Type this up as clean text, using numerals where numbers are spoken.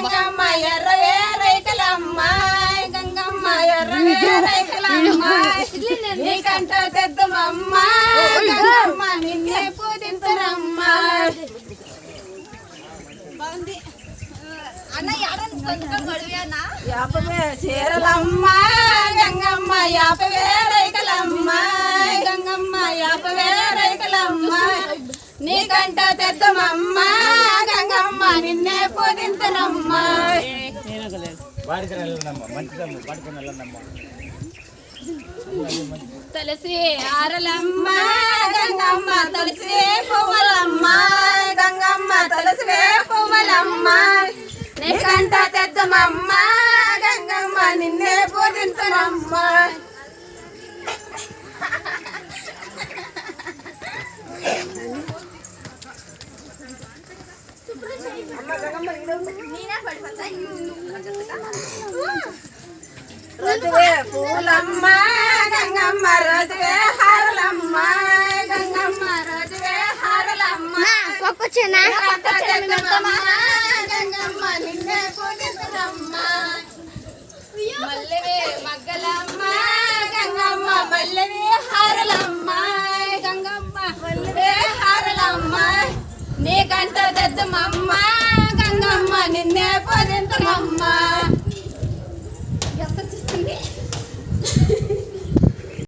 Gangamma ఎర్రవే రైకలమ్మ Gangamma ఎర్రవే రైకలమ్మ నీకంట తెద్దమమ్మ Gangamma Ninne పూజింతురమ్మ. యాపవే చీరలమ్మ Gangamma యాపవే రైకలమ్మ Gangamma యాపవే రైకలమ్మ నీకంట తెద్దమమ్మ Gangamma Ninne పూజింతురమ్మ. Tulasi ఆరలమ్మ Gangamma Tulasi పువ్వులమ్మ Gangamma Tulasi పువ్వులమ్మ నీకంట తెద్దమమ్మ Gangamma Ninne పూజింతురమ్మ. రోజువే Pulamma Gangamma రోజువే హారలమ్మ Gangamma రోజువే హారలమ్మ Gangamma Ninne పూజింతురమ్మ. మల్లెవే మగ్గలమ్మ Gangamma మల్లెవే హారలమ్మ Gangamma మల్లెవే హారలమ్మ నీకంట తెద్దమమ్మ Gangamma Ninne పూజింతురమ్మ.